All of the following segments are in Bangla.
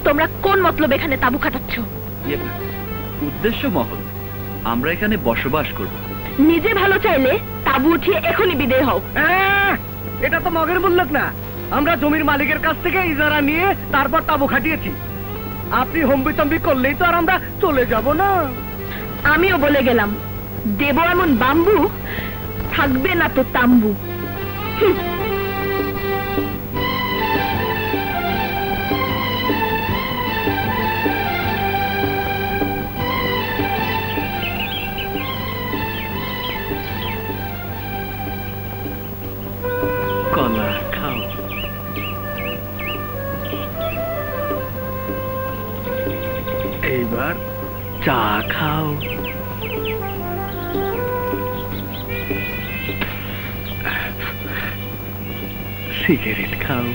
তোমরা কোন মতলব এখানে তাঁবু খাটাচ্ছ? উদ্দেশ্য মহল, আমরা এখানে বসবাস করব। নিজে ভালো চাইলে তাঁবু উঠিয়ে এখনই বিদেয় হও। এটা তো মগের মূল্যক না। আমরা জমির মালিকের কাছ থেকে ইজারা নিয়ে তারপর তাঁবু খাটিয়েছি। আপনি হম্বিতম্বি করলেই তো আর আমরা চলে যাব না। আমিও বলে গেলাম, দেব এমন বাম্বু, থাকবে না তো তাম্বু। কলা খাও। এইবার চা খাও। সিগারেট খাও।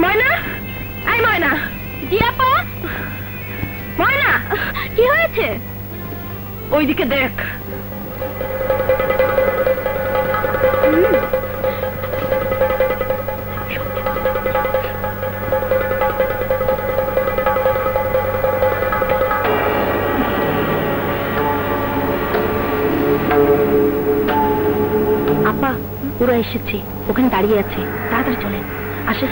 ময়না, এই ময়না। জি আপা। ময়না, কি হয়েছে? ওইদিকে দেখ। আপা, ওরা এসেছে, ওখানে দাঁড়িয়ে আছে, তাড়াতাড়ি চলেন। আসে।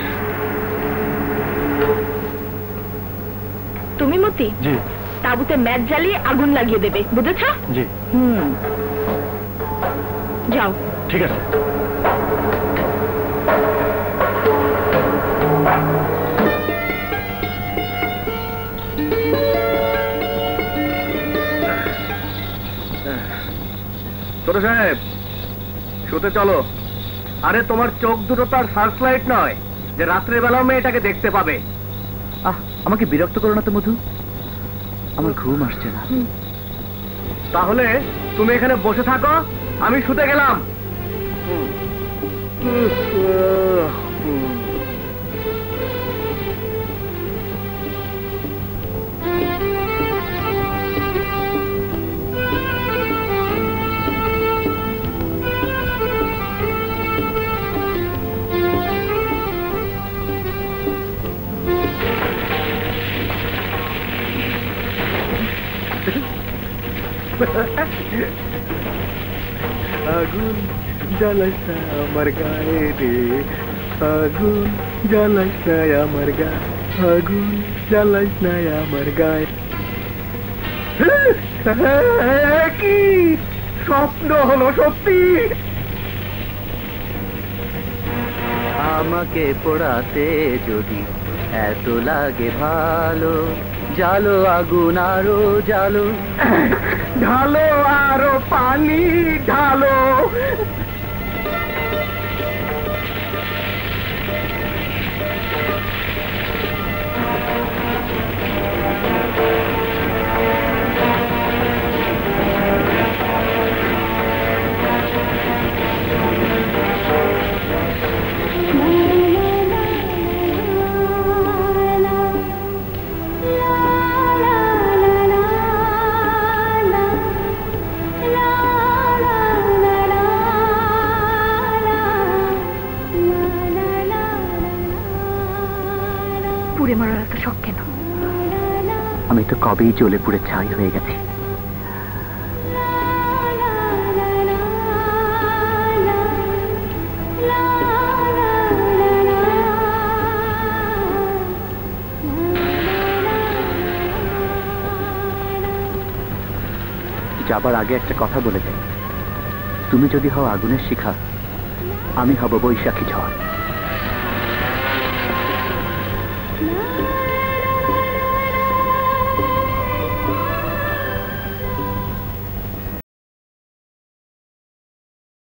তুমি মতি? জি। তাঁবুতে ম্যাচ জ্বালিয়ে আগুন লাগিয়ে দেবে, বুঝেছ? জি। যাও। ঠিক আছে। ছোট সাহেব, শুতে চলো। আরে তোমার চোখ দুটো তো আর সার্চ লাইট নয় যে রাত্রের বেলাও মেয়েটাকে দেখতে পাবে। আমাকে বিরক্ত করো না তো মধু, আমার ঘুম আসছে না। তাহলে তুমি এখানে বসে থাকো, আমি শুতে গেলাম। আগুন জ্বালাস না আমার গায়ে রে, আগুন জ্বালাস না আমার গায়ে, আগুন জ্বালাস না আমার গায়ে। কি স্বপ্ন হলো সত্যি? আমাকে পোড়াতে যদি এত লাগে ভালো, জ্বালো আগুন আরো জ্বালো, ঢালো আরো পানি ঢালো। পুড়ে মরার এত শখ কেন? আমি তো কবেই জ্বলে পুড়ে ছাই হয়ে গেছি। যাবার আগে একটা কথা বলে যাই, তুমি যদি হও আগুনের শিখা, আমি হব বৈশাখী ঝড়।